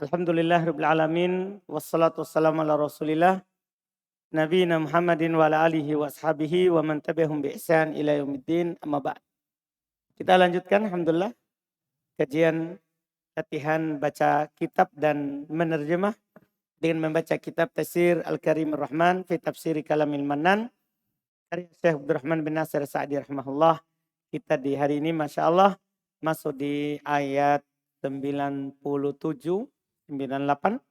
Alhamdulillah rabbil alamin wassalatu wassalamu ala Rasulillah nabiyina Muhammadin wa ala alihi wa ashabihi wa man tabi'ahum bi ihsan ila yaumiddin amma ba'd. Kita lanjutkan alhamdulillah kajian latihan baca kitab dan menerjemah dengan membaca kitab Tafsir Al-Karimur Rahman fi Tafsiri Kalamil Mannan karya Syekh Abdurrahman bin Nasir Sa'di rahimahullah. Kita di hari ini Masya Allah masuk di ayat 97, 98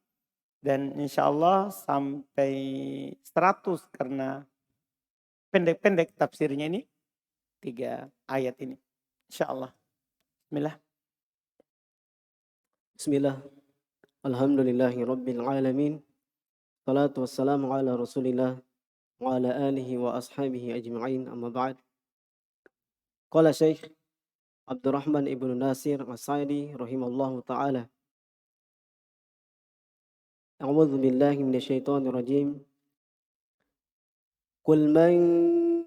dan insya Allah sampai 100 karena pendek-pendek tafsirnya ini 3 ayat ini. Insya Allah. Bismillah. Bismillah. Alhamdulillahi Rabbil Alamin. Salatu wassalamu ala Rasulillah wa ala alihi wa ashabihi ajma'in amma ba'd. Qala Syekh Abdurrahman ibn Nasir As-Sa'di rahimallahu ta'ala. A'udzu billahi minasyaitonir rajim. Qul man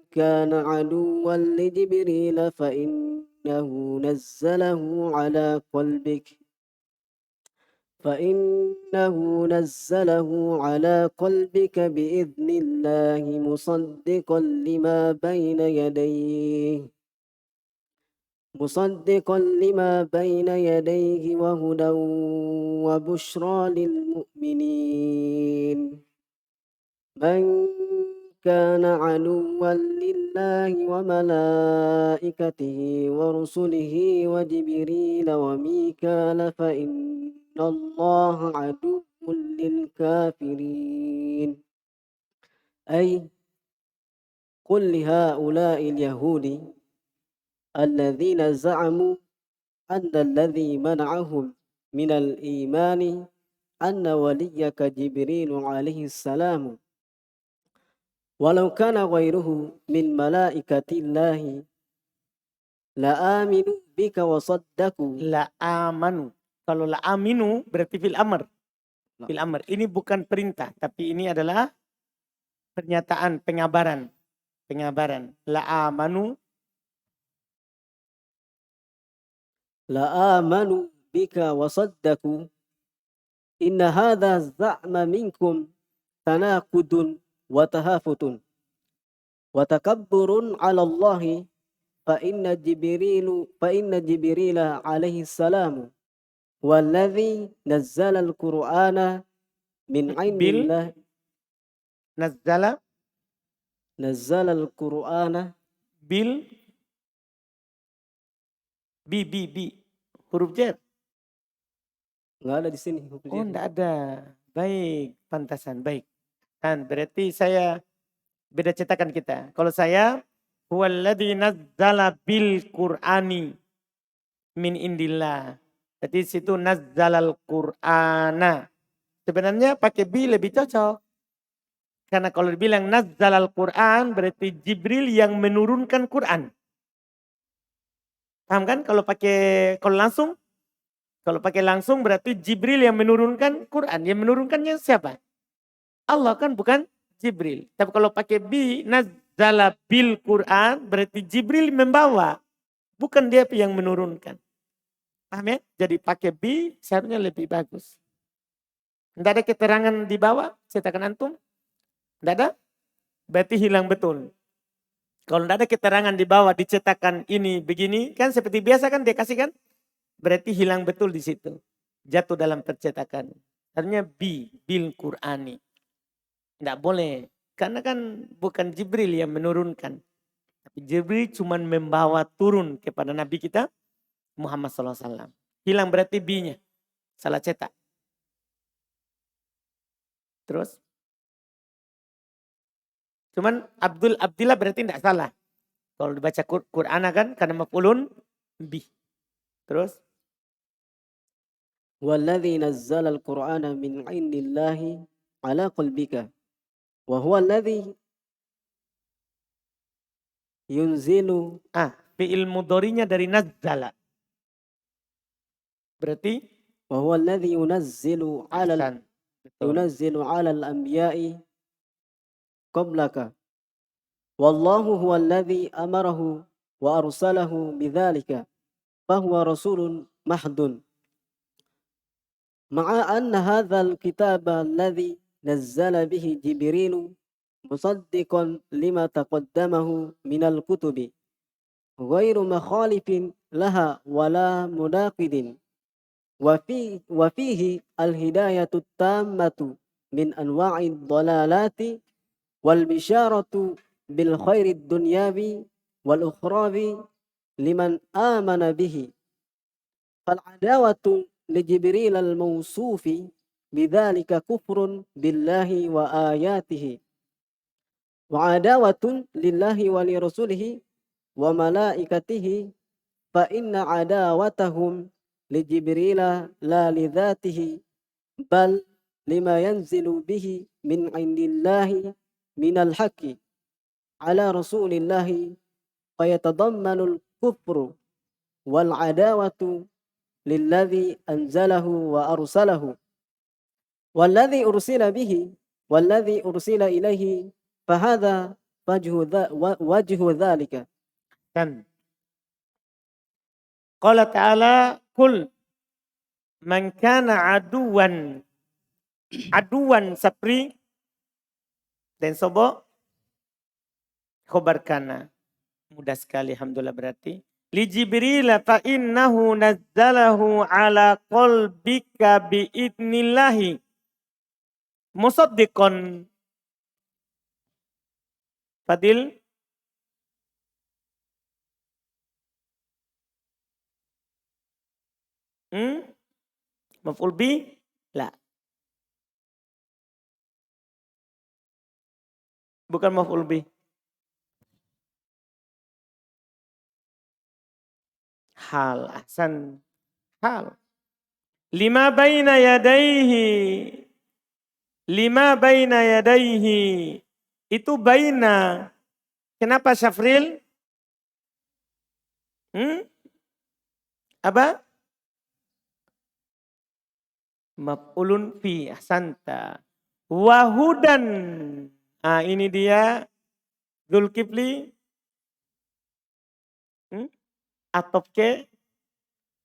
kana 'aduwwan li Jibril fa innahu nazzalahu 'ala qalbik فإنه نزله على قلبك بإذن الله مصدقا لما بين يديه وهدى وبشرى للمؤمنين من كان عدوا لله وملائكته ورسله وجبريل وميكال فإن الله عدو للكافرين أي قل لهؤلاء اليهود الذين زعموا أن الذي منعهم من الإيمان أن وليك جبريل عليه السلام ولو كان غيره من ملائكة الله لآمنوا بك وصدقوا. La'amanu. Kalau la'aminu berarti fil amr. Fil amr. Ini bukan perintah, tapi ini adalah pernyataan, pengabaran. Pengabaran. لآمنوا بك وصدقوا إن هذا الزعم منكم تناقض وتهافت وتكبر على الله فإن جبريل عليه السلام والذي نزل القرآن من عند الله نزل القرآن huruf jar. Nggak ada di sini huruf jar. Oh, enggak ada. Baik, pantasan. Baik. Kan berarti saya beda cetakan kita. Kalau saya huwallazi nazzala bil Qur'ani min indillah. Jadi situ nazzalal Qur'ana. Sebenarnya pakai bi lebih cocok. Karena kalau dibilang nazzalal Qur'an berarti Jibril yang menurunkan Qur'an. Paham kan? Kalau pakai langsung berarti Jibril yang menurunkan Quran. Yang menurunkannya siapa? Allah kan, bukan Jibril. Tapi kalau pakai bi nazzala bil Quran berarti Jibril membawa. Bukan dia yang menurunkan. Paham ya? Jadi pakai bi seharusnya lebih bagus. Tidak ada keterangan di bawah cetakan antum? Tidak ada? Berarti hilang betul. Kalau tidak ada keterangan di bawah dicetakan ini begini, kan seperti biasa kan dia kasih kan? Berarti hilang betul di situ. Jatuh dalam percetakan. Artinya bil Qur'ani. Tidak boleh. Karena kan bukan Jibril yang menurunkan. Tapi Jibril cuma membawa turun kepada Nabi kita Muhammad SAW. Hilang berarti bi-nya. Salah cetak. Terus? Cuman Abdillah berarti tidak salah. Kalau dibaca Quran kan karena maf'ulun bi. Terus? Walladzi nazzala al-Qur'ana min 'indillahi 'ala qalbika wa huwa alladzi yunzilu. Fi'il mudhari'nya dari nazzala. Berarti wa huwa alladzi yunazzilu 'ala al-anbiya'i qablaka wallahu huwa alladzi amarahu wa arsalahu bidzalika fahuwa rasulun mahdun ma'a anna hadzal kitaba alladhi nazzala bihi Jibrilu musaddiqan lima taqaddamahu minal kutubi ghairu mukhalifin laha wala munaqidin wa fihi al-hidayatu tammatu min anwa'id dhalalati wal bisharatu bil khairid dunyawi wal ukhrawi liman amana bihi fal adawatu li Jibril al mawsufi bidzalika kufrun billahi wa ayatihi wa adawatun lillahi wa li rasulihi wa malaikatihi fa inna adawatahum li Jibril la li dzatihi bal lima yanzilu bihi min indillahi minal haqqi ala rasulillahi fayatadammanu al-kufru wal adawatu lilladhi anzalahu wa arsalahu walladhi ursila bihi walladhi ursila ilaihi fahadha wajhu dhalika. Dan qala ta'ala kul man kana aduan sapri dan sobo khobar kana. Mudah sekali alhamdulillah berarti. Li Jibril fa innahu nazzalahu ala qalbika bi idnillahi musaddiqan. Fadil maf'ul bi la. Bukan maf'ul bi. Hal ahsan. Hal. Lima baina yadaihi. Itu baina. Kenapa Syafril? Apa? Maf'ulun fi ahsanta. Wahudan. Ini dia Dzulkifli. Atop ke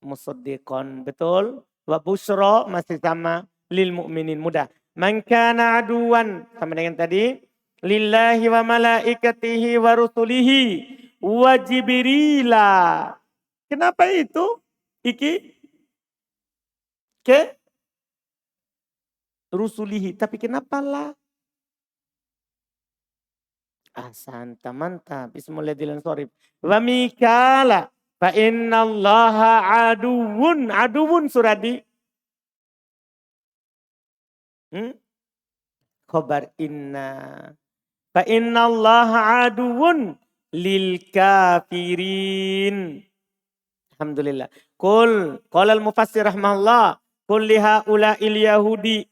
musaddiqon. Betul. Wa busra masih sama. Lil mu'minin. Mudah. Man kana aduan. Sama dengan tadi. Lillahi wa malaikatihi wa rusulihi. Wa Jibrila. Kenapa itu? Iki? Ke? Rusulihi. Tapi kenapa lah? Ahsanta mantap. Bismillahirrahmanirrahim. Sorry. Wa mikala. Fa inna allaha aduun. Aduun suradi. Khobar inna. Fa inna allaha aduun. Lil kafirin. Alhamdulillah. Qul. Qala al-mufassir rahmahullah. Qul liha ula il yahudi.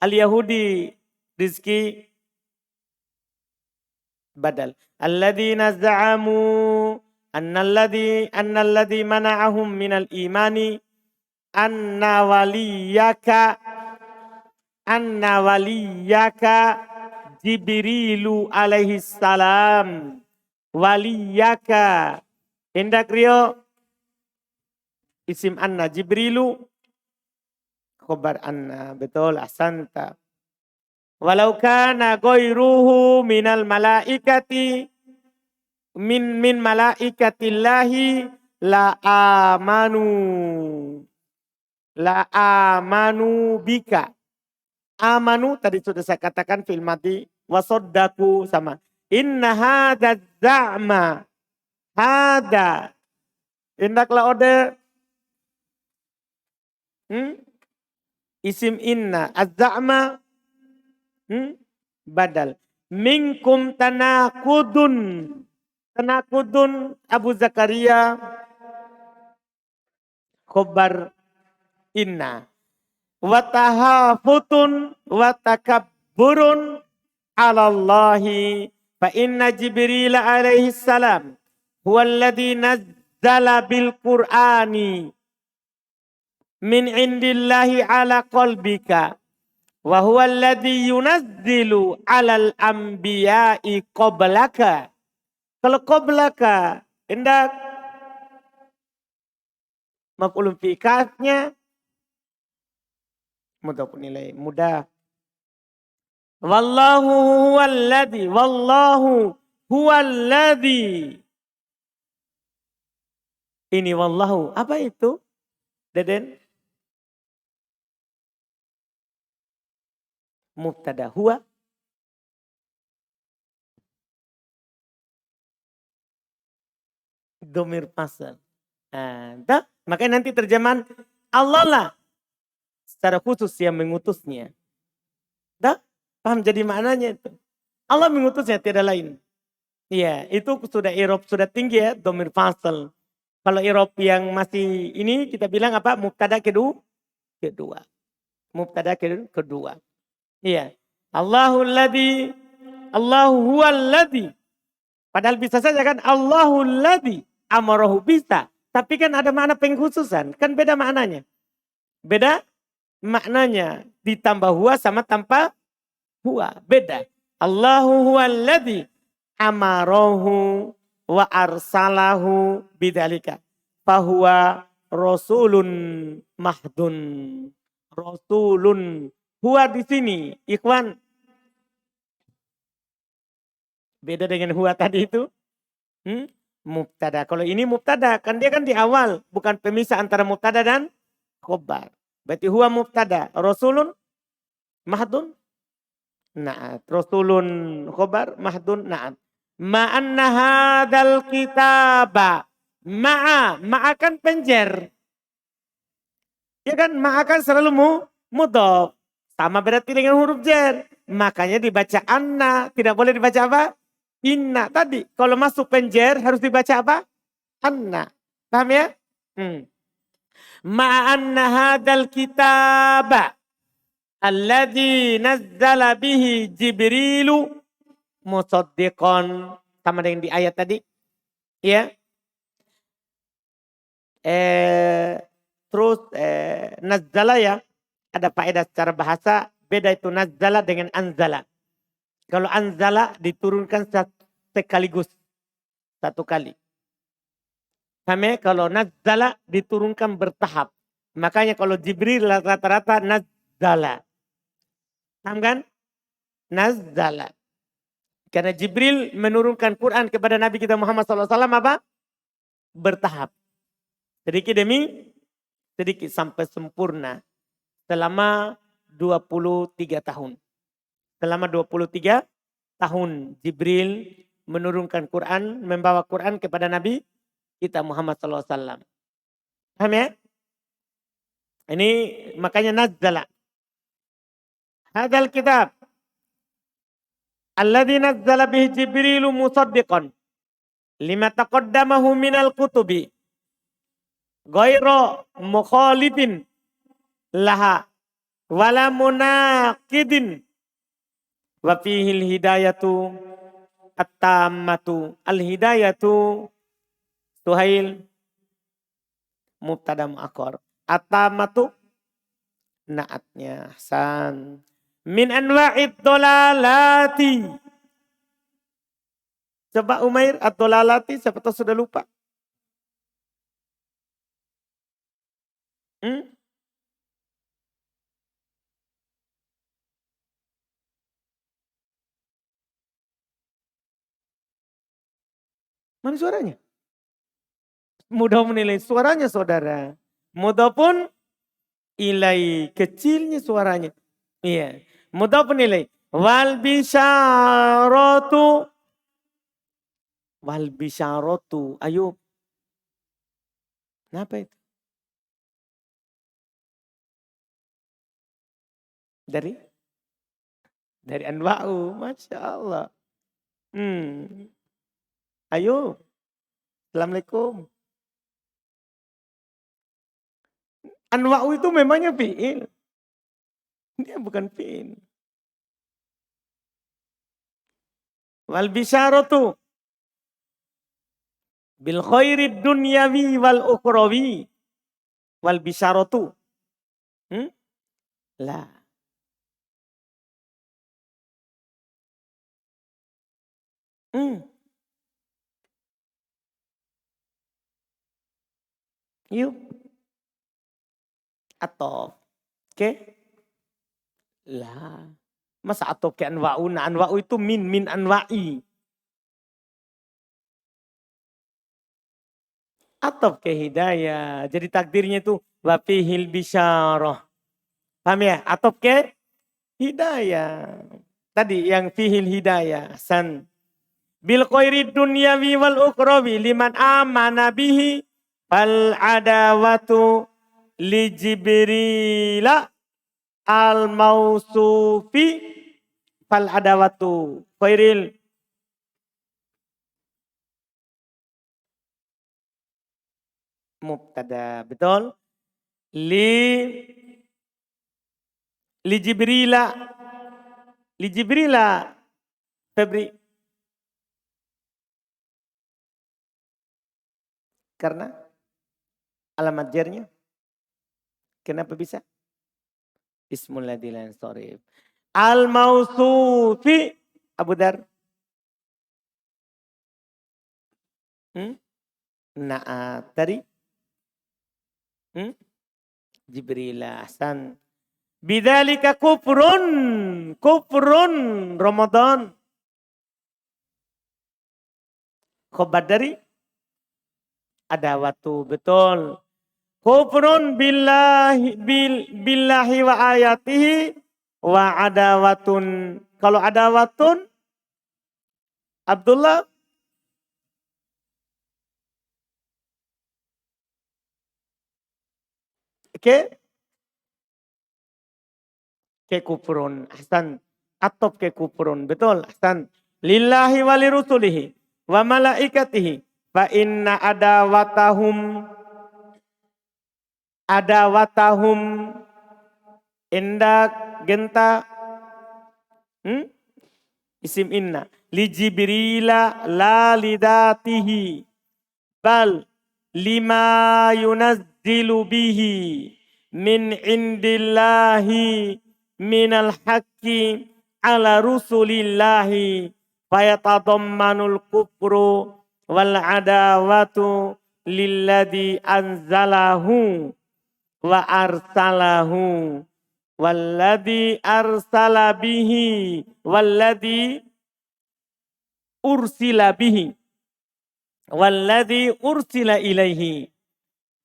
Al-yahudi. Rizki. Badal. Alladzina za'amu annalladzi mana'ahum minal imani anna waliyaka Jibrilu alaihi salam. Waliyaka. Indak rio isim anna Jibrilu khobar anna. Betul ahsanta. Walau kana ghairuhu minal malaikati min malaikatillahi la amanu bika. Amanu tadi sudah saya katakan fil mati wasoddaku sama. Inna hadza za'ma. Hada. Indaklah ode. Isim inna. Az-za'ma. Badal. Minkum tanakudun. Tanakudun Abu Zakaria. Khobar inna. Watahafutun watakabburun alallahi. Fa inna Jibril alaihi salam. Huwaladhi nazzala bil Qur'ani. Min indillahi ala qalbika. Wa huwa alladhi yunazzilu 'alal anbiya'i qablaka. Kalau qablaka hendak maf'ulun fi kafnya Mudhafun ilaih. Mudah. Wallahu huwallazi. Wallahu huwallazi. Ini wallahu. Apa itu? Deden? Mubtada. Huwa. Domir fasal. Nah, makanya nanti terjemahan Allah lah secara khusus yang mengutusnya. Dah, paham jadi maknanya itu. Allah mengutusnya, tidak lain. Iya, itu sudah irob sudah tinggi ya, domir fasal. Kalau irob yang masih ini kita bilang apa? Mubtada kedua. Mubtada kedua. Iya. Allahul ladzi, Allahu huwal ladzi. Padahal bisa saja kan Allahul ladzi amarahu bisa. Tapi kan ada makna pengkhususan, kan beda maknanya. Beda maknanya ditambah huwa sama tanpa huwa, beda. Allahu huwallazi amarahu wa arsalahu bidzalika fahuwa rasulun mahdun. Rasulun huwa di sini, ikhwan. Beda dengan huwa tadi itu. Mubtada. Kalau ini mubtada, kan dia kan di awal, bukan pemisah antara mubtada dan khobar. Berarti huwa mubtada, rasulun mahdun na'at. Rasulun khobar mahdun na'at. Ma'anna hadal kitaba. Ma'a kan penjer. Ya kan ma'a kan selalu mudhof. Sama berarti dengan huruf jer. Makanya dibaca anna, tidak boleh dibaca apa? Inna tadi. Kalau masuk penjer harus dibaca apa? Anna. Paham ya? Ma'anna hadal kitaba alladzi nazzala bihi Jibrilu musaddiqan, sama dengan di ayat tadi. Ya. Terus nazzala ya, ada faedah secara bahasa, beda itu nazzala dengan anzala. Kalau anzala diturunkan sekaligus satu kali. Sama kalau nazzala diturunkan bertahap. Makanya kalau Jibril rata-rata nazzala. Paham kan? Nazzala. Karena Jibril menurunkan Quran kepada Nabi kita Muhammad SAW apa? Bertahap. Sedikit demi sedikit sampai sempurna. Selama 23 tahun. Selama 23 tahun Jibril menurunkan Quran, membawa Quran kepada Nabi kita Muhammad SAW. Paham ya? Ini makanya nazzala. Hadal kitab alladzi nazzala bihi Jibrilu musaddiqan lima taqaddamahu minal kutubi ghairu mukhalifin laha wala munaqidin wa fihil hidayatu at-tammatu. Al-hidayatu Suhail mubtada muakhar. At-tammatu naatnya. Hasan. Min anwa'id dolalati. Coba Umair ad-dolalati, siapa tahu sudah lupa. Mana suaranya? Mudah menilai suaranya saudara. Mudah pun ilai, kecilnya suaranya. Iya. Mudah pun ilai. Wal bisyaratu. Wal bisyaratu. Ayo. Kenapa itu? Dari anwa'u. Masya Allah. Ayo. Assalamualaikum. Anwa'u itu memangnya fi'il. Dia bukan fi'il. Wal bisyaratu bil khairid dunyawi wal ukhrawi. Wal bisyaratu. Lah. Yuk. Atau. Oke. Lah, masa atop ke anwa'una? Anwa'u itu min anwa'i. Atop ke hidayah. Jadi takdirnya itu wa fihil bisyarah. Paham ya? Atop ke hidayah. Tadi yang fihil hidayah. San. Bil khairi dunyawi wal ukhrawi liman amana bihi fal adawatu li Jibrila al mausufi fal adawatu khairil mubtada. Betul? Li Jibrila. Li Jibrila. Febri. Karena alamat jarnya. Kenapa bisa? Ismul ladzi la yansharif. Al mausufi Abu Dar. Naat tadi. Jibril ahsan. Bidzalika kufrun Ramadan. Khobar dari ada waktu, betul. Kufrun billahi wa ayatihi wa adawatun. Kalau adawatun Abdullah ke kufrun. Ahsan. Atop ke kufrun. Betul. Ahsan. Lillahi wa lirusulihi wa malaikatihi fa inna adawatahum indak genta isim inna li Jibrila la lidatihi bal lima yunazzilu bihi min indillahi minal haqqi ala rusulillahi fayatadammanul kufru wal adawatu lilladhi anzalahu wa arsalahu walladhi arsala bihi walladhi ursila bihi walladhi ursila ilaihi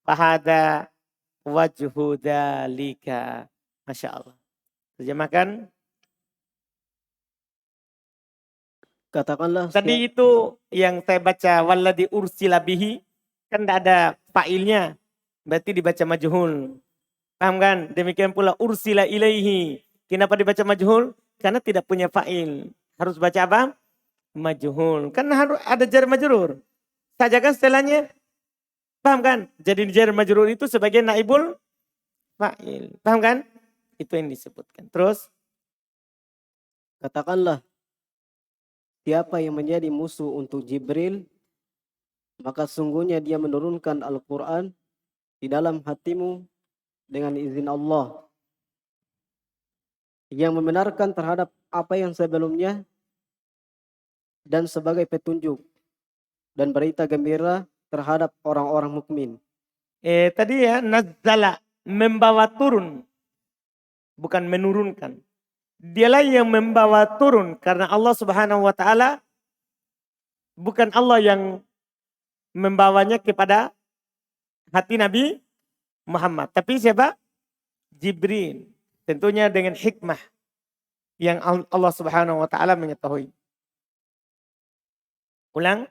fahada wajhu dalika. Masya Allah. Terjemahkan. Katakanlah Tadi itu yang saya baca walladhi ursila bihi kan tidak ada fa'ilnya. Berarti dibaca majhul. Paham kan? Demikian pula ursila ilaihi. Kenapa dibaca majhul? Karena tidak punya fa'il. Harus baca apa? Majhul. Kan harus ada jar majrur. Saja kan setelahnya. Paham kan? Jadi jar majrur itu sebagai naibul fa'il. Paham kan? Itu yang disebutkan. Terus? Katakanlah, siapa yang menjadi musuh untuk Jibril, maka sungguhnya dia menurunkan Al-Quran di dalam hatimu dengan izin Allah, yang membenarkan terhadap apa yang sebelumnya dan sebagai petunjuk dan berita gembira terhadap orang-orang mukmin. Tadi ya nazzala, membawa turun, bukan menurunkan. Dialah yang membawa turun karena Allah Subhanahu wa taala, bukan Allah yang membawanya kepada hati Nabi Muhammad. Tapi siapa? Jibril. Tentunya dengan hikmah yang Allah Subhanahu wa taala mengetahui. Ulang.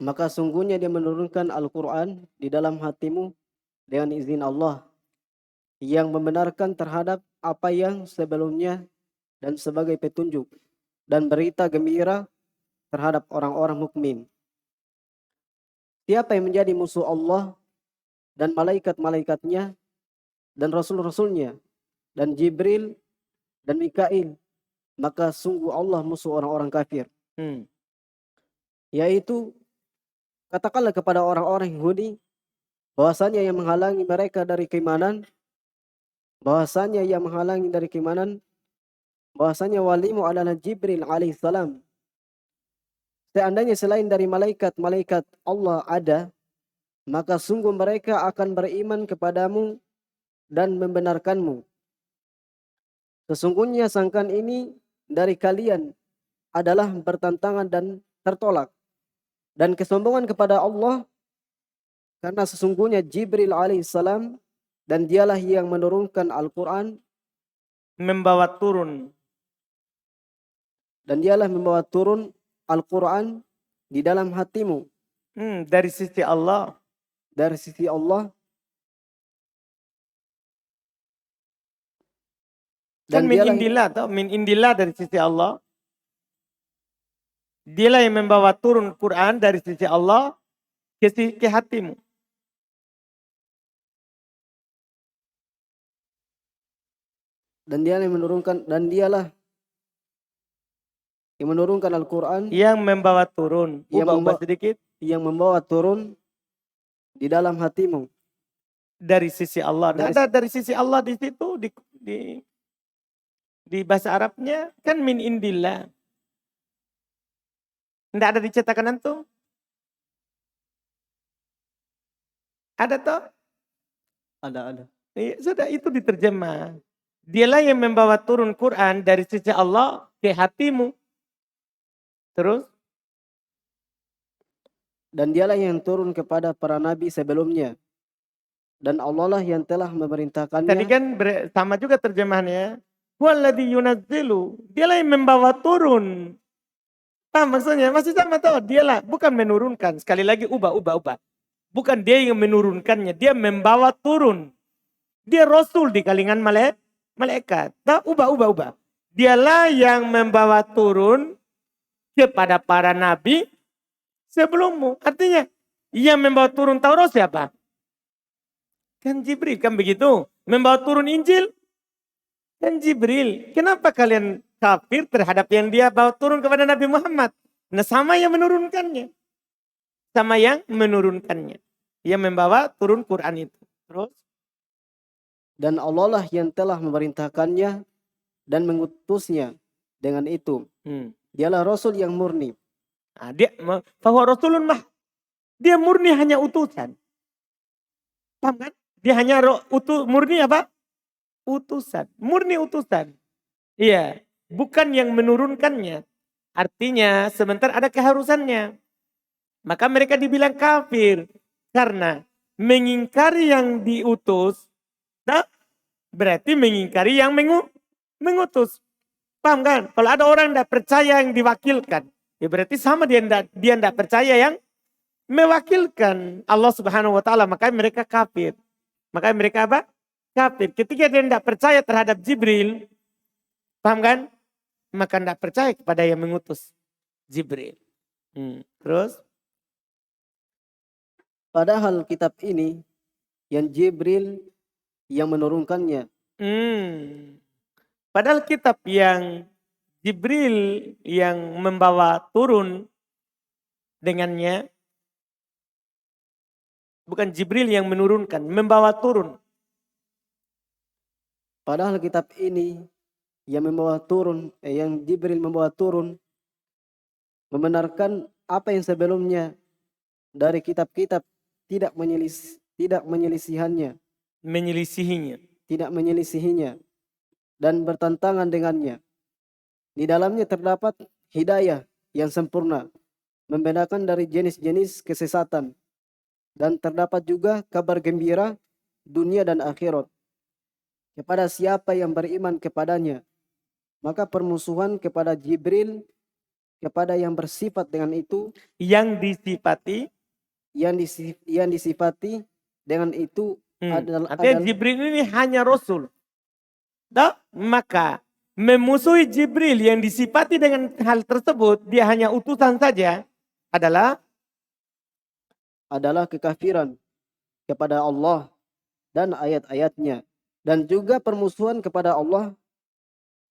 Maka sungguhnya dia menurunkan Al-Quran di dalam hatimu dengan izin Allah, yang membenarkan terhadap apa yang sebelumnya dan sebagai petunjuk dan berita gembira terhadap orang-orang mukmin. Siapa yang menjadi musuh Allah dan malaikat-malaikatnya dan rasul-rasulnya dan Jibril dan Mikail, maka sungguh Allah musuh orang-orang kafir. Yaitu, katakanlah kepada orang-orang Yahudi bahwasanya yang menghalangi mereka dari keimanan, bahwasanya walimu adalah Jibril alaihissalam. Seandainya selain dari malaikat-malaikat Allah ada, maka sungguh mereka akan beriman kepadamu dan membenarkanmu. Sesungguhnya sangkaan ini dari kalian adalah bertentangan dan tertolak. Dan kesombongan kepada Allah, karena sesungguhnya Jibril alaihissalam dan dialah yang menurunkan Al-Quran, membawa turun dan dialah membawa turun Al-Quran di dalam hatimu dari sisi Allah. dari sisi Allah. Kan Dan min dialah indillah atau min indillah dari sisi Allah. Dialah yang membawa turun Quran dari sisi Allah ke hatimu. dan dialah yang menurunkan Al-Quran, Yang membawa turun. Ubah sedikit. yang membawa turun di dalam hatimu Dari sisi Allah. Ada dari sisi Allah di situ di bahasa Arabnya kan min indillah. Tidak ada dicetakan antum? Ada toh? ada. Sudah itu diterjemah. Dialah yang membawa turun Quran dari sisi Allah ke hatimu. Terus? Dan dialah yang turun kepada para nabi sebelumnya. Dan Allah lah yang telah memerintahkannya. Tadi kan sama juga terjemahannya. Huwaladzi yunazzilu. Dialah yang membawa turun. Paham maksudnya? Masih sama toh. Dialah bukan menurunkan. Sekali lagi ubah. Bukan dia yang menurunkannya. Dia membawa turun. Dia Rasul di kalangan malaikat. Nah, ubah. Dialah yang membawa turun kepada para nabi sebelummu. Artinya yang membawa turun Taurat siapa? Kan Jibril, kan begitu. Membawa turun Injil kan Jibril. Kenapa kalian kafir terhadap yang dia bawa turun kepada Nabi Muhammad? Nah, sama yang menurunkannya. Yang membawa turun Quran itu. Terus? Dan Allah lah yang telah memerintahkannya dan mengutusnya dengan itu. Dialah Rasul yang murni. Nah, bahwa Rasulun dia murni hanya utusan. Paham kan? Dia hanya murni apa? Utusan. Murni utusan. Iya. Bukan yang menurunkannya. Artinya sebentar ada keharusannya. Maka mereka dibilang kafir. Karena mengingkari yang diutus. Nah, berarti mengingkari yang mengutus. Paham kan? Kalau ada orang yang tidak percaya yang diwakilkan. Ya berarti sama dia tidak percaya yang mewakilkan Allah Subhanahu wa taala, maka mereka kafir. Maka mereka apa? Kafir. Ketika dia tidak percaya terhadap Jibril, paham kan? Maka tidak percaya kepada yang mengutus Jibril. Terus? Padahal kitab ini yang Jibril yang menurunkannya. Padahal kitab yang Jibril yang membawa turun dengannya, bukan Jibril yang menurunkan, membawa turun. Padahal kitab ini yang membawa turun, yang Jibril membawa turun, membenarkan apa yang sebelumnya dari kitab-kitab, tidak menyelisihinya, dan bertentangan dengannya. Di dalamnya terdapat hidayah yang sempurna, membedakan dari jenis-jenis kesesatan, dan terdapat juga kabar gembira dunia dan akhirat kepada siapa yang beriman kepadanya. Maka permusuhan kepada Jibril, kepada yang bersifat dengan itu, yang disifati dengan itu adalah Jibril ini hanya Rasul. Maka memusuhi Jibril yang disifati dengan hal tersebut, dia hanya utusan saja, adalah kekafiran kepada Allah dan ayat-ayatnya, dan juga permusuhan kepada Allah,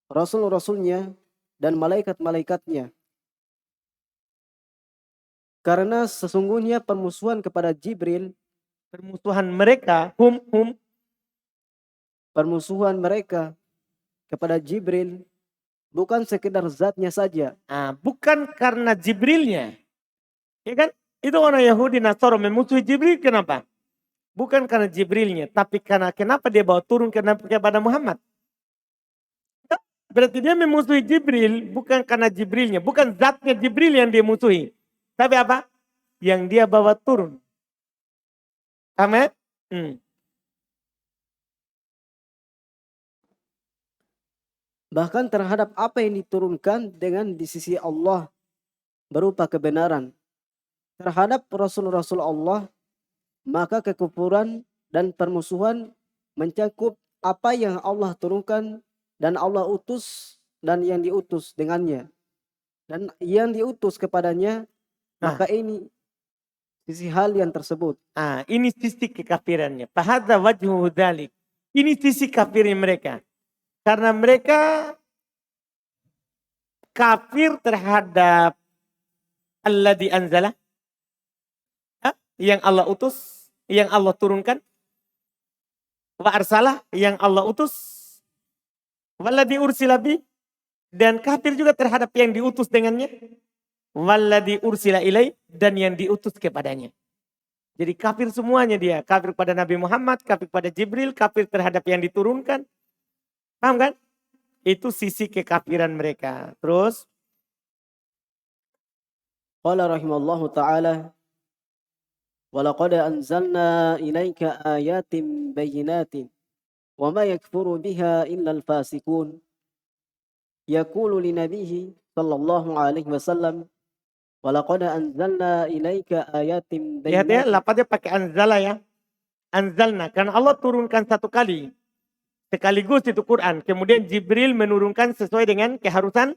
Rasul-Rasulnya, dan malaikat-malaikatnya. Karena sesungguhnya permusuhan kepada Jibril, permusuhan mereka kepada Jibril bukan sekedar zatnya saja. Bukan karena Jibrilnya. Ya kan? Itu orang Yahudi Nasara memusuhi Jibril kenapa? Bukan karena Jibrilnya, tapi karena kenapa dia bawa turun kepada Muhammad. Berarti dia memusuhi Jibril bukan karena Jibrilnya, bukan zatnya Jibril yang dia musuhi. Tapi apa? Yang dia bawa turun. Amin. Bahkan terhadap apa yang diturunkan dengan di sisi Allah berupa kebenaran. Terhadap Rasul-Rasul Allah, maka kekufuran dan permusuhan mencakup apa yang Allah turunkan dan Allah utus dan yang diutus dengannya. Dan yang diutus kepadanya, maka ini sisi hal yang tersebut. Ini sisi kekafirannya. Fahadza wajhu dzalik. Ini sisi kafirnya mereka. Karena mereka kafir terhadap alladzi anzala, yang Allah utus, yang Allah turunkan. Wa arsalah, yang Allah utus. Walladzi ursila bi, dan kafir juga terhadap yang diutus dengannya. Walladzi ursila ilai, dan yang diutus kepadanya. Jadi kafir semuanya dia. Kafir pada Nabi Muhammad, kafir pada Jibril, kafir terhadap yang diturunkan. Paham kan? Itu sisi kekafiran mereka. Terus. Qala rahimallahu ta'ala. Walaqad anzalna ilaika ayatin bayyinatin. Wa ma yakfuru biha illa al-fasikun. Yaqulu li nabihi sallallahu alaihi wasallam. Walaqad anzalna ilaika ayatin Lihat ya, bayyinatin. lapasnya pakai anzala ya. Anzalna. Karena Allah turunkan satu kali. Sekaligus itu Quran. Kemudian Jibril menurunkan sesuai dengan keharusan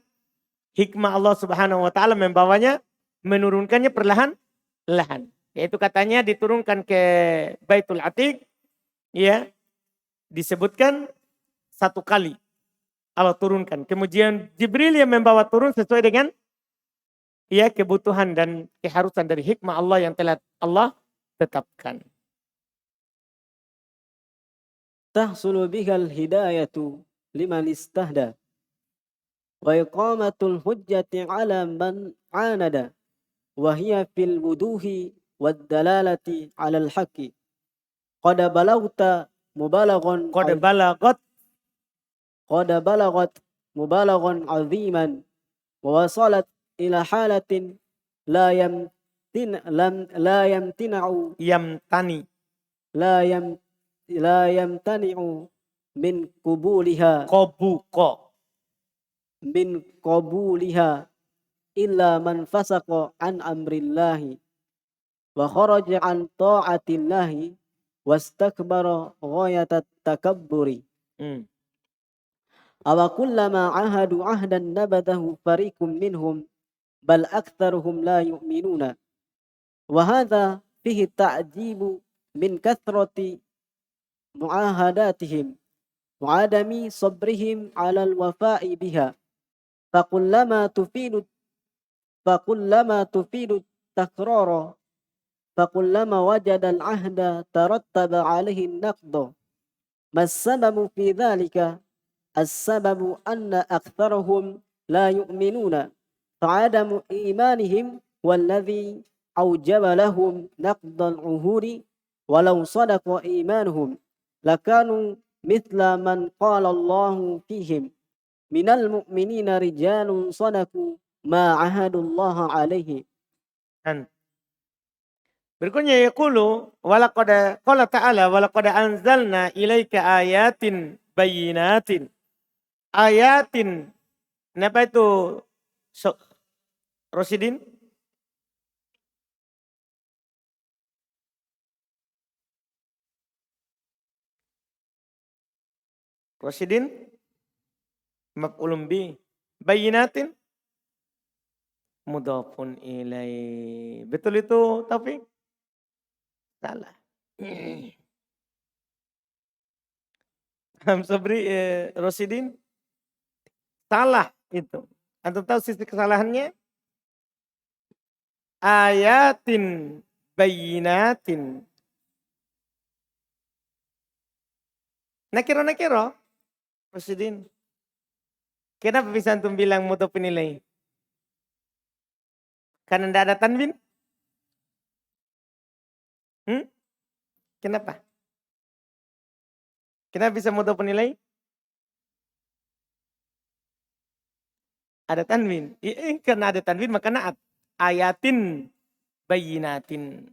hikmah Allah Subhanahu wa taala membawanya, menurunkannya perlahan-lahan. Yaitu katanya diturunkan ke Baitul Atiq, ya. Disebutkan satu kali Allah turunkan. Kemudian Jibril yang membawa turun sesuai dengan ya kebutuhan dan keharusan dari hikmah Allah yang telah Allah tetapkan. Tahsulu bihal hidayatu liman istahda. Wa iqamatul hujjati ala man anada. Wa hiya fil wuduhi wad dalalati ala al-haqqi. Qad balagta mubalaghun Qad balagat mubalaghun aziman wa wasalat ila halatin la yamtina'u yamtani la yamtani'u min qubuliha illa man fasaqa an amrillahi wa kharaja an ta'atillahi wastakbara ghayatat takabburi. Awa kullama ahadu ahdan nabadahu fariqum minhum bal aktharuhum la yu'minuna. Wa hadha fihi ta'jibu min kathrati mu'ahadatihim wa adami sabrihim 'ala al-wafa'i biha. Fakullama tufidu takrara fakullama wajada al-ahda tarattaba 'alaihi an-naqdu. Mas-sababu fi dhalika as-sababu anna aktharahum la yu'minuna fa'adamu imanihim walladhi awjaba lahum naqdal uhuri walau sadaqa imanuhum lakanu mithla man qala Allahu fihim minal mu'minina rijalun sadaku ma ahadullaha alaihi. Berikutnya yaqulu walaqad qala ta'ala walaqad anzalna ilaika ayatin bayyinatin. Ayatin. Kenapa itu Rosidin? Rosidin? Maf'ulun bi. Bayyinatin? Mudhafun ilaih. Betul itu Taufik? Salah. Sabri Rosidin? Salah itu. Antum tahu sisi kesalahannya? Ayatin bayyinatin. Nakiro. Rosidin. Kenapa bisa antum bilang mudhafun ilaih? Karena tidak ada tanwin? Kenapa? Kenapa bisa mudhofun ilaih? Ada tanwin. Karena ada tanwin maka naat. Ayatin bayyinatin.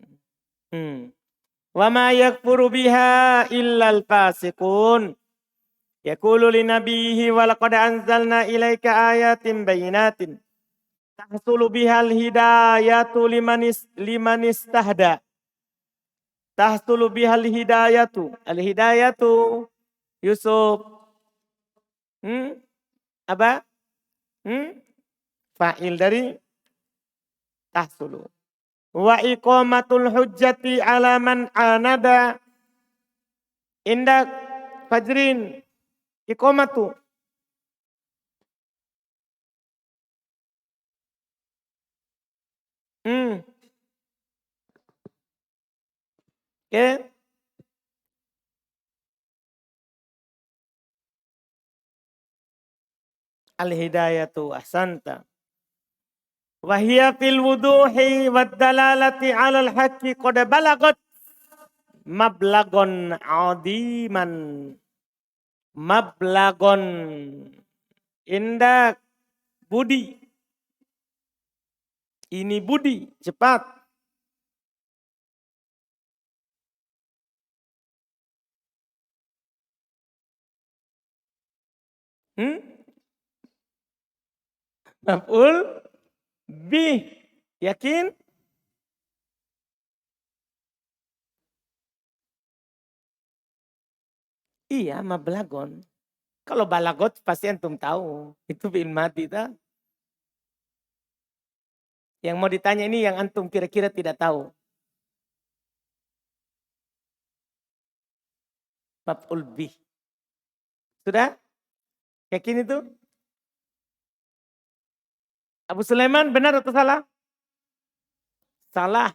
Wa ma yakfuru biha illal fasiqun. Yaqulu li nabiyhi wa laqad anzalna ilaika ayatin bayyinatin. Tahsulu bihal hidayatu liman istahda. Tahsulu bihal hidayatu. Al hidayatu Yusuf. Apa? Fa'il dari tahsulu. Wa iqamatul hujjati ala man anada. Indak fajrin. Iqamatu. Okay. Al-hidayatu ahsanta. Wahia fil wuduhi wad dalalati 'alal haqqi qad balagat mablagon adiman. Mablagon indak budi. Ini budi, cepat. Maf'ul bih. Yakin? Iya, mablagon. Kalau balagot pasti antum tahu. Itu fi'il madi ta. Yang mau ditanya ini yang antum kira-kira tidak tahu. Maf'ul bih. Sudah? Yakin itu? Abu Sulaiman benar atau salah? Salah.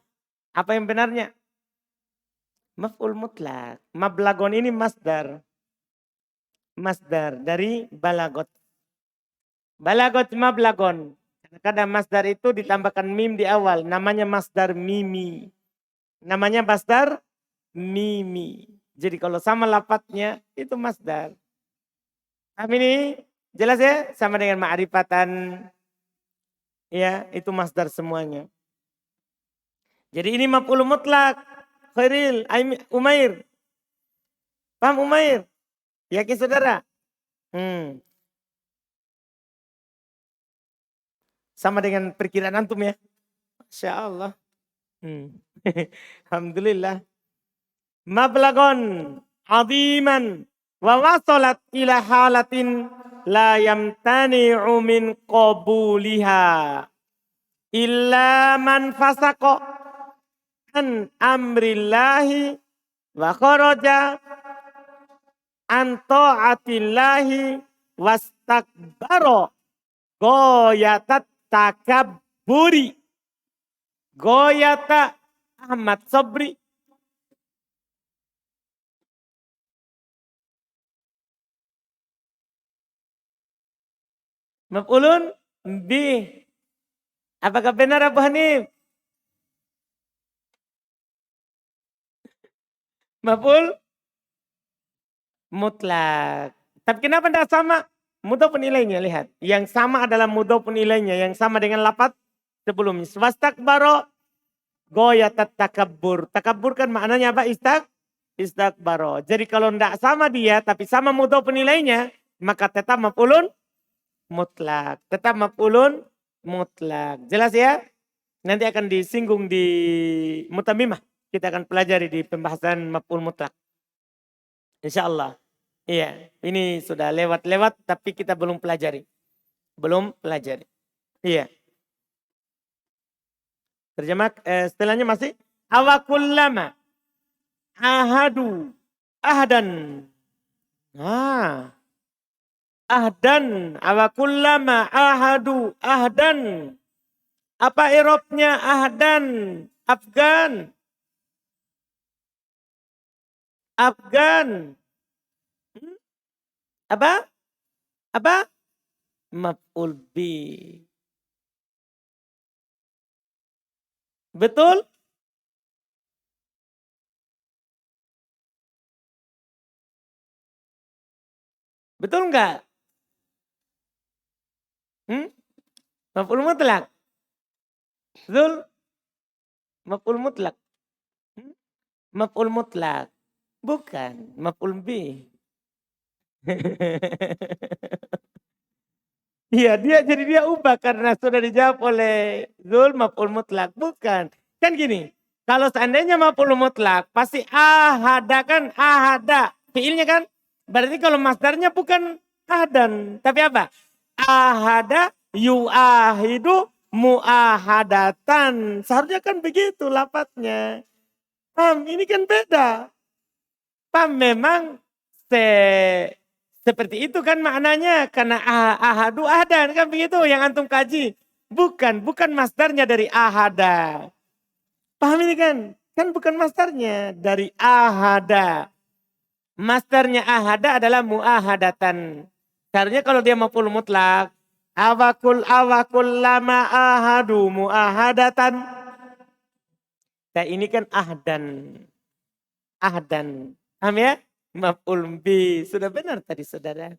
Apa yang benarnya? Maf'ul mutlak. Mablagon ini masdar. Masdar dari balagot. Balagot mablagon. Kadang masdar itu ditambahkan mim di awal. Namanya masdar mimi. Namanya masdar mimi. Jadi kalau sama lafadznya itu masdar. Ini jelas ya? Sama dengan ma'rifatan. Ya, itu masdar semuanya. Jadi ini maf'ul mutlak. Khairil, Umair. Paham Umair? Yakin saudara? Sama dengan perkiraan antum ya. Masya Allah. Alhamdulillah. Mablagon aziman wa wasalat ila halatin la yamtani'u min qabuliha illa man fasaqo an amrillahi wa kharaja an ta'atillahi wastakbaro goyatat takabburi. Goyata Ahmad Sobri. Maf'ulun bih. Apakah benar Abu Hanif? Maf'ul mutlak. Tapi kenapa tidak sama? Mudhofun ilaihnya, lihat. Yang sama adalah mudhofun ilaihnya. Yang sama dengan lafaz sebelumnya. Wastakbaro goyatat takabbur. Takabbur kan maknanya apa? Istakbaro. Jadi kalau tidak sama dia tapi sama mudhofun ilaihnya, maka tetap maf'ulun mutlak. Tetap maf'ulun mutlak. Jelas ya? Nanti akan disinggung di mutamimah. Kita akan pelajari di pembahasan maf'ul mutlak. Insya Allah. Iya, ini sudah lewat-lewat tapi kita belum pelajari. Belum pelajari. Iya. Terjemah setelahnya masih awakullama ahadu ahdan. Ahdan awakullama ahadu ahdan. Apa irobnya ahdan? Afgan. Afgan. Apa? Apa? Maf'ul bih. Betul? Betul enggak? Maf'ul mutlak. Betul? Maf'ul mutlak. Maf'ul mutlak. Bukan maf'ul bih. Iya, dia ubah karena sudah dijawab oleh Zul maf'ul mutlak. Bukan. Kan gini, kalau seandainya maf'ul mutlak, pasti ahada kan ahada. Fiilnya kan? Berarti kalau masdarnya bukan ahadan. Tapi apa? Ahada yu'ahidu mu'ahadatan. Seharusnya kan begitu lapatnya. Paham? Ini kan beda. Paham? Memang seperti itu kan maknanya. Karena ahadu ahada kan begitu yang antum kaji. Bukan masdarnya dari ahada. Paham ini kan? Kan bukan masdarnya dari ahada. Masdarnya ahada adalah muahadatan. Seharusnya kalau dia maf'ul mutlak. Awakul lama ahadu muahadatan. Nah ini kan ahdan. Ahdan. Paham ya? Maf'ul bi. Sudah benar tadi saudara.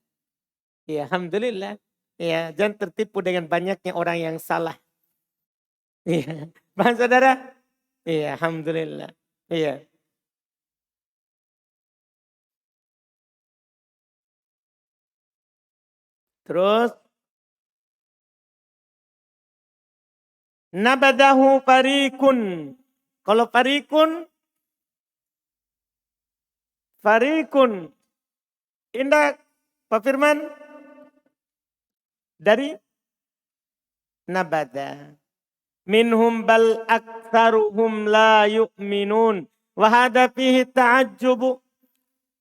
Ya, alhamdulillah. Ya, jangan tertipu dengan banyaknya orang yang salah. Iya. Paham saudara? Iya, alhamdulillah. Iya. Terus nabadahu farikun. Kalau farikun. Indah Pak Firman dari nabada. Minhum bal aktsaruhum la yu'minun. Wa hadha fihi ta'ajjubu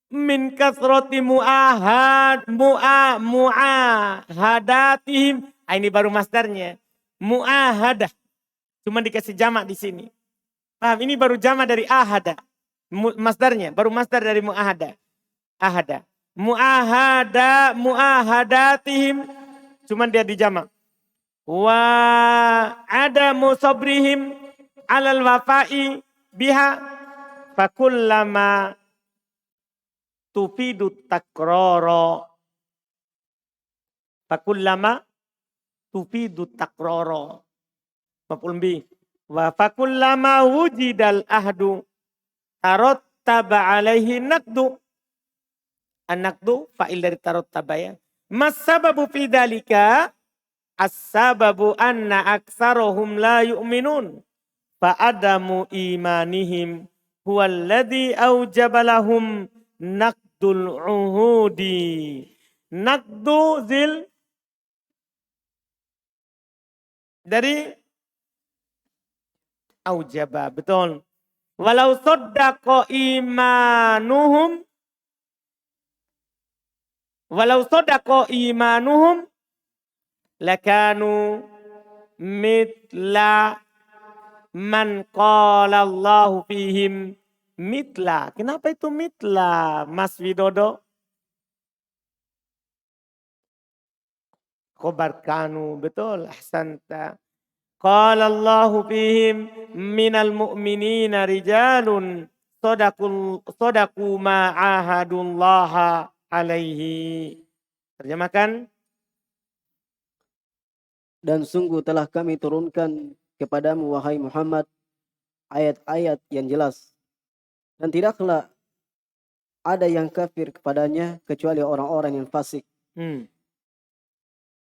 min kathrati muahadatihim. Ini baru masdarnya. Muahadah. Cuma dikasih jamak di sini. Paham? Ini baru jamak dari ahada. Masdarnya, baru masdar dari muahada. Ahada. Muahadatihim. Cuman dia dijamak. Wa adamu sabrihim alal wafa'i biha fakullama tufidu takroro. Fakullama tufidu takroro. Maf'ul bih. Wa fakullama wujidal ahdu tarottaba alaihi nakdu. An-nakdu fa'il dari tarottaba ya. Mas sababu fi dalika as-sababu anna aksarohum la yu'minun. Fa'adamu imanihim huwalladhi awjabalahum nakdul uhudi. Nakdu zil dari aujaba. Betul. Walau soddaqo imanuhum. Walau soddaqo imanuhum. Lakanu mitla man qala Allahu fihim mitla. Kenapa itu mitla, Mas Widodo? Khobar kanu, betul, ahsanta. Qala Allahu fihim minal mu'minina rijalun sodaku ma'ahadullaha alaihi. Terjemahkan. Dan sungguh telah kami turunkan kepadamu wahai Muhammad ayat-ayat yang jelas. Dan tidaklah ada yang kafir kepadanya kecuali orang-orang yang fasik.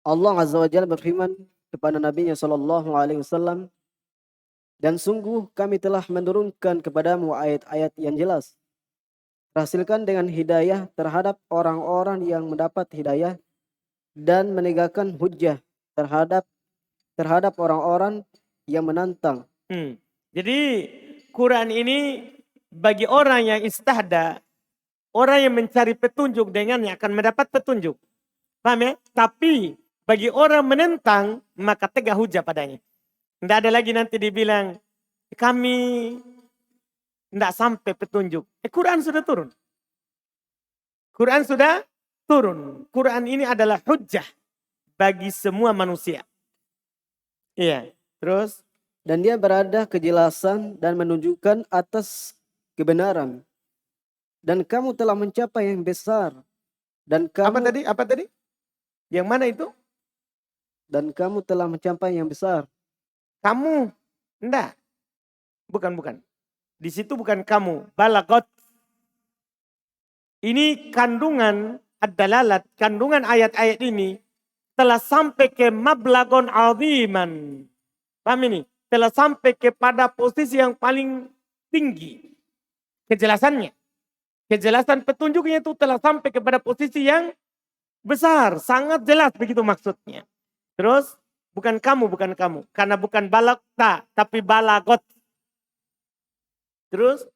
Allah Azza wa Jalla berfirman kepada Nabi-Nya SAW, dan sungguh kami telah menurunkan kepadamu ayat-ayat yang jelas. Hasilkan dengan hidayah terhadap orang-orang yang mendapat hidayah dan menegakkan hujjah terhadap orang-orang yang menantang. Jadi Quran ini bagi orang yang istahda, orang yang mencari petunjuk dengannya akan mendapat petunjuk. Paham ya? Tapi bagi orang menentang maka tegak hujah padanya. Tidak ada lagi nanti dibilang kami tidak sampai petunjuk. Quran sudah turun. Quran sudah turun. Quran ini adalah hujjah bagi semua manusia. Iya, terus. Dan dia berada kejelasan dan menunjukkan atas kebenaran. Dan kamu telah mencapai yang besar Dan Apa kamu tadi? Apa tadi? Yang mana itu? dan kamu telah mencapai yang besar. Kamu. Enggak. Bukan. Di situ bukan kamu. Balagot. Ini kandungan ad-dalalat. Kandungan ayat-ayat ini telah sampai ke mablagon aziman. Paham ini? Telah sampai kepada posisi yang paling tinggi. Kejelasannya. Kejelasan petunjuknya itu telah sampai kepada posisi yang besar. Sangat jelas begitu maksudnya. Terus bukan kamu. Karena bukan balagta tapi balagot. Terus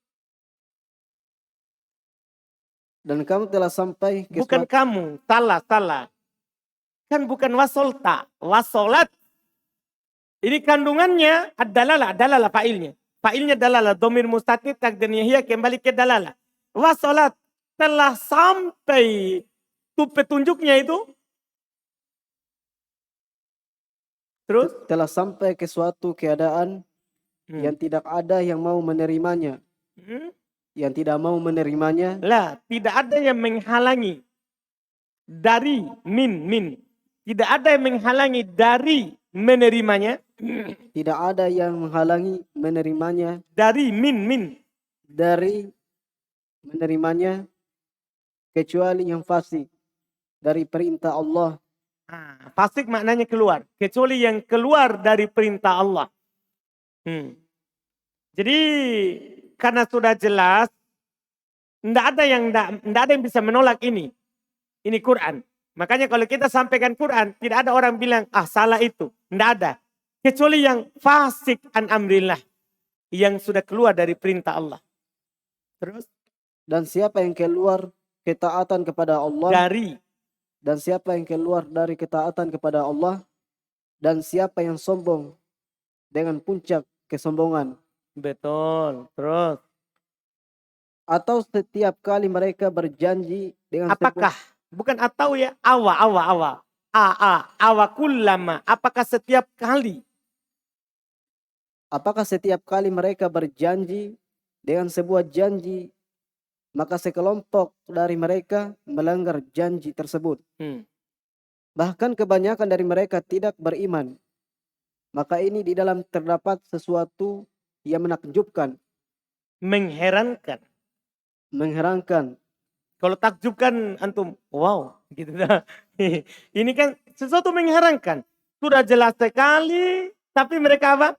Dan kamu telah sampai ke bukan kamu. Salah. Kan bukan wasolta. Wasolat. Ini kandungannya adalah fa'ilnya. Fa'ilnya dalalah. Domir mustatir takdirnya hiya kembali ke dalalah. Wasolat. Telah sampai itu petunjuknya itu. Terus? telah sampai ke suatu keadaan yang tidak ada yang mau menerimanya. Yang tidak mau menerimanya. Lah, tidak ada yang menghalangi dari min. Tidak ada yang menghalangi dari menerimanya. Tidak ada yang menghalangi menerimanya. Dari min. Dari menerimanya kecuali yang fasik dari perintah Allah. Fasik maknanya keluar. Kecuali yang keluar dari perintah Allah. Jadi karena sudah jelas, tidak ada yang bisa menolak ini. Ini Quran. Makanya kalau kita sampaikan Quran, tidak ada orang bilang, salah itu. Tidak ada. Kecuali yang fasik an amrillah. Yang sudah keluar dari perintah Allah. Terus? Dan siapa yang keluar ketaatan kepada Allah. Dan siapa yang keluar dari ketaatan kepada Allah. Dan siapa yang sombong dengan puncak kesombongan. Betul. Terus? Atau setiap kali mereka berjanji dengan apakah? Bukan atau ya. Awa. Awa kullama. Apakah setiap kali? Apakah setiap kali mereka berjanji dengan sebuah janji, maka sekelompok dari mereka melanggar janji tersebut. Bahkan kebanyakan dari mereka tidak beriman. Maka ini di dalam terdapat sesuatu yang menakjubkan. Mengherankan. Kalau takjub kan antum, wow. Gitu. Ini kan sesuatu mengherankan. Sudah jelas sekali, tapi mereka apa?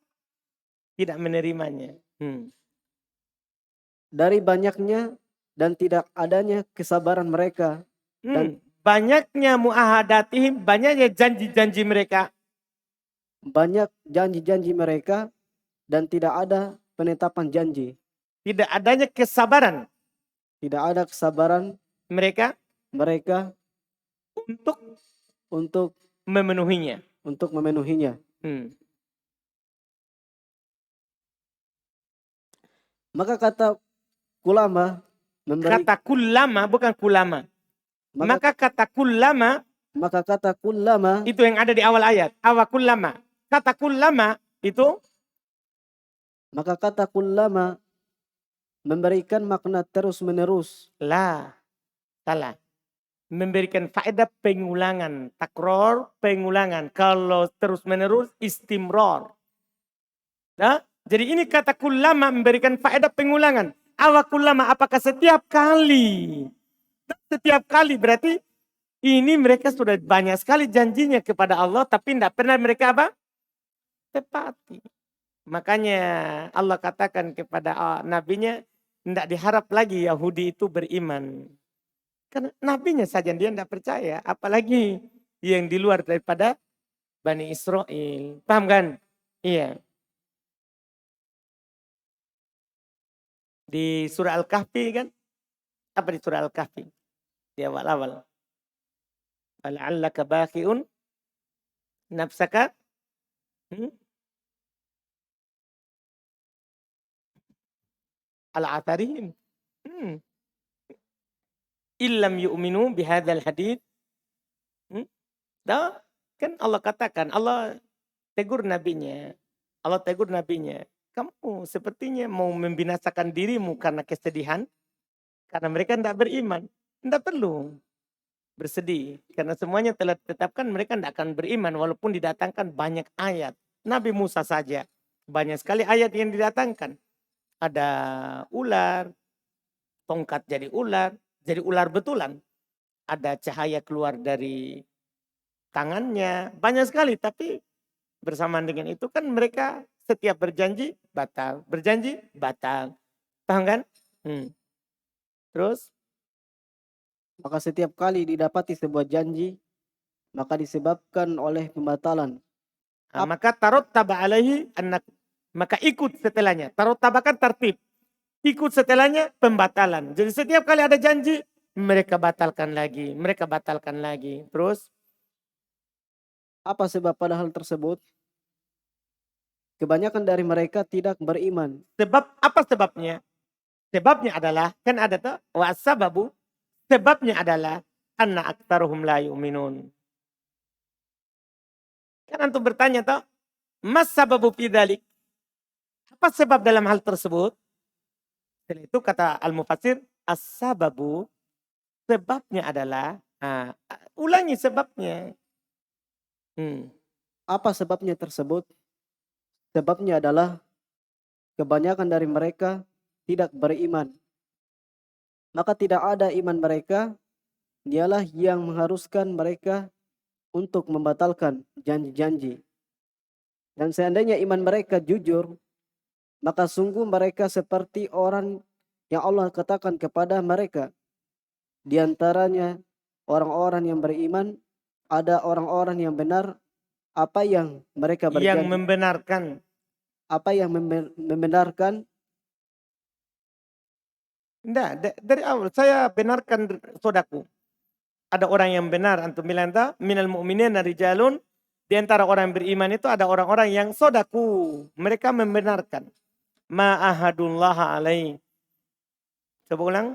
Tidak menerimanya. Dari banyaknya dan tidak adanya kesabaran mereka. Dan banyaknya muahadatihim, banyaknya janji-janji mereka. Banyak janji-janji mereka dan tidak ada penetapan janji. Tidak adanya kesabaran. Tidak ada kesabaran mereka untuk memenuhinya. Maka kata ulama kata kullama bukan kulama. Maka kata kullama itu yang ada di awal ayat. Awa kullama. Kata kullama itu. Maka kata kullama memberikan makna terus menerus. Salah. Memberikan faedah pengulangan. Takror pengulangan. Kalau terus menerus istimror. Jadi ini kata kullama memberikan faedah pengulangan. Awa kullama apakah setiap kali? Setiap kali berarti ini mereka sudah banyak sekali janjinya kepada Allah. Tapi tidak pernah mereka apa? Tepati. Makanya Allah katakan kepada nabinya. Tidak diharap lagi Yahudi itu beriman. Karena nabinya saja dia tidak percaya. Apalagi yang di luar daripada Bani Israel. Paham kan? Iya. Di surah Al-Kahfi kan? Apa di surah Al-Kahfi? Di awal-awal. Fala'allaka bakhi'un nafsaka. Al-atharihim. Illam yu'minu bihadzal hadith. Kan Allah katakan, Allah tegur nabinya. Kamu sepertinya mau membinasakan dirimu karena kesedihan. Karena mereka tidak beriman. Tidak perlu. bersedih. Karena semuanya telah ditetapkan mereka tidak akan beriman walaupun didatangkan banyak ayat. Nabi Musa saja banyak sekali ayat yang didatangkan. Ada ular, tongkat jadi ular betulan. Ada cahaya keluar dari tangannya, banyak sekali. Tapi bersamaan dengan itu kan mereka setiap berjanji batal, berjanji batal. Paham kan? Terus? Maka setiap kali didapati sebuah janji, maka disebabkan oleh pembatalan. Maka tarot taba alaihi anak, maka ikut setelahnya. Tarot taba kan tertib. Ikut setelahnya pembatalan. Jadi setiap kali ada janji, mereka batalkan lagi, mereka batalkan lagi. Terus? Apa sebab pada hal tersebut? Kebanyakan dari mereka tidak beriman. Sebab apa sebabnya? Sebabnya adalah, kan ada tuh, wasababu, sebabnya adalah, anna aktaruhum la yu'minun. Kan antum bertanya toh, mas sababu fidalik? Apa sebab dalam hal tersebut? Setelah itu kata al-mufassir, as-sababu, sebabnya adalah, ulangi sebabnya. Apa sebabnya tersebut? Sebabnya adalah kebanyakan dari mereka tidak beriman. Maka tidak ada iman mereka, dialah yang mengharuskan mereka untuk membatalkan janji-janji. Dan seandainya iman mereka jujur, maka sungguh mereka seperti orang yang Allah katakan kepada mereka. Di antaranya orang-orang yang beriman, ada orang-orang yang benar apa yang mereka Yang berjanji. membenarkan. Apa yang membenarkan? Enggak, dari awal saya benarkan sodaku. Ada orang yang benar, antum bilang tak? Minal mu'minin rijalun. Di antara orang yang beriman itu ada orang-orang yang sodaku. Mereka membenarkan. Ma'ahadullah alaih. Coba ulang.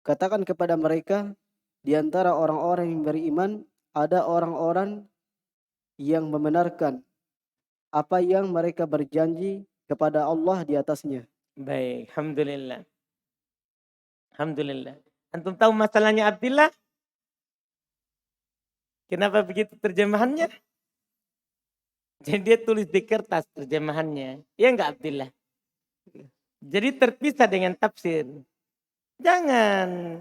Katakan kepada mereka, di antara orang-orang yang beriman, ada orang-orang yang membenarkan apa yang mereka berjanji kepada Allah di atasnya. Baik, alhamdulillah. Alhamdulillah. Antum tahu masalahnya Abdillah? Kenapa begitu terjemahannya? Jadi dia tulis di kertas terjemahannya. Ya enggak Abdillah? Jadi terpisah dengan tafsir. Jangan.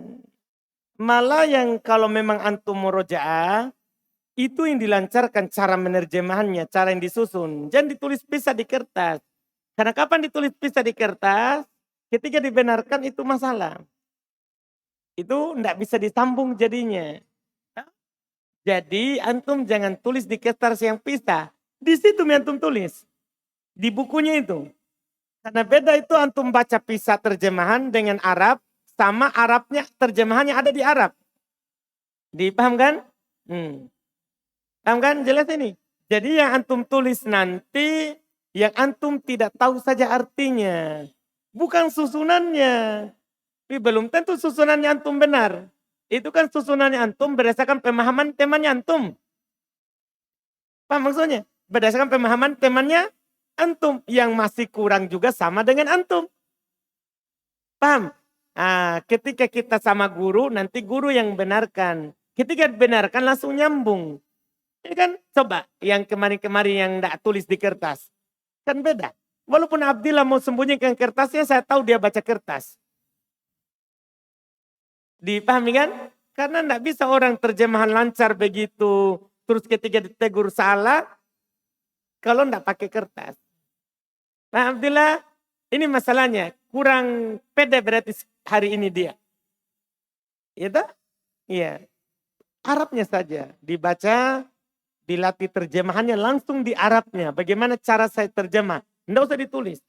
Malah yang kalau memang antum murojaah, itu yang dilancarkan cara menerjemahannya, cara yang disusun. Jangan ditulis pisah di kertas. Karena kapan ditulis pisah di kertas, ketika dibenarkan itu masalah. Itu tidak bisa disambung jadinya. Jadi antum jangan tulis di kertas yang pisah. Di situ antum tulis. Di bukunya itu. Karena beda itu antum baca pisah terjemahan dengan Arab. Sama Arabnya terjemahannya ada di Arab. Dipaham kan? Paham kan? Jelas ini. Jadi yang antum tulis nanti. Yang antum tidak tahu saja artinya. Bukan susunannya. Tapi belum tentu susunannya antum benar. Itu kan susunannya antum berdasarkan pemahaman temannya antum. Paham maksudnya? Berdasarkan pemahaman temannya antum. Yang masih kurang juga sama dengan antum. Paham? Ketika kita sama guru, nanti guru yang benarkan. Ketika benarkan langsung nyambung. Ya kan? Coba yang kemarin-kemarin yang tidak tulis di kertas. Kan beda. Walaupun Abdillah mau sembunyikan kertasnya, saya tahu dia baca kertas. Dipahami kan? Karena tidak bisa orang terjemahan lancar begitu. Terus ketika ditegur salah, kalau tidak pakai kertas. Nah Abdillah, ini masalahnya. Kurang pede berarti hari ini dia. Iya. Iya. Arabnya saja. Dibaca, dilatih terjemahannya langsung di Arabnya. Bagaimana cara saya terjemah. Tidak usah ditulis.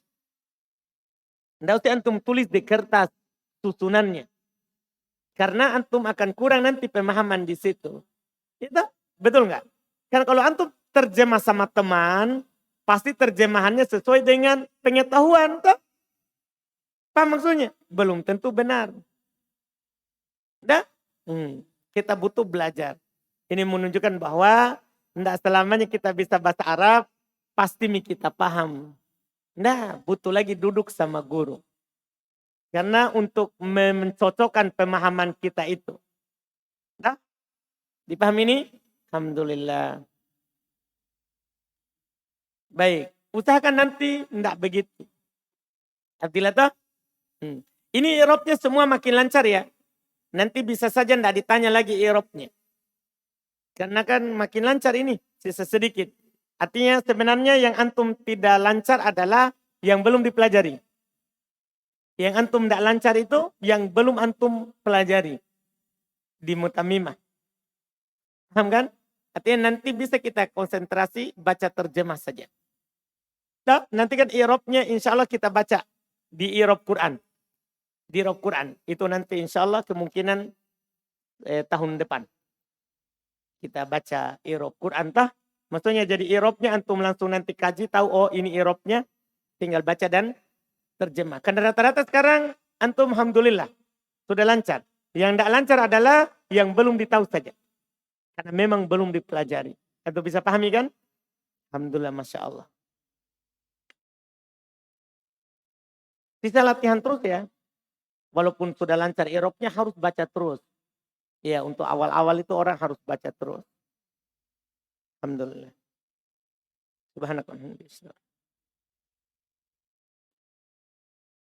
Tidak usah antum tulis di kertas susunannya. Karena antum akan kurang nanti pemahaman di situ. Itu betul nggak? Karena kalau antum terjemah sama teman, pasti terjemahannya sesuai dengan pengetahuan. Toh? Apa maksudnya? Belum tentu benar. Dah? Kita butuh belajar. Ini menunjukkan bahwa tidak selamanya kita bisa bahasa Arab, pasti kita paham. Nah, butuh lagi duduk sama guru. Karena untuk mencocokkan pemahaman kita itu. Nah, dipahami ini? Alhamdulillah. Baik, usahakan nanti tidak begitu. Artinya toh, ini i'rabnya semua makin lancar ya. Nanti bisa saja tidak ditanya lagi i'rabnya. Karena kan makin lancar ini, sisa sedikit. Artinya sebenarnya yang antum tidak lancar adalah yang belum dipelajari. Yang antum tidak lancar itu yang belum antum pelajari di mutamimah. Paham kan? Artinya nanti bisa kita konsentrasi baca terjemah saja. Nah, nanti kan i'rabnya insya Allah kita baca di i'rab Quran. Di i'rab Quran. Itu nanti insya Allah kemungkinan tahun depan. Kita baca i'rab Quran tah. Maksudnya jadi i'rabnya antum langsung nanti kaji tahu oh ini i'rabnya. Tinggal baca dan terjemah. Karena rata-rata sekarang antum alhamdulillah sudah lancar. Yang tidak lancar adalah yang belum ditahu saja. Karena memang belum dipelajari. Atau bisa pahami kan? Alhamdulillah Masya Allah. Bisa latihan terus ya. Walaupun sudah lancar i'rabnya harus baca terus. Ya untuk awal-awal itu orang harus baca terus. Alhamdulillah. Subhanallah.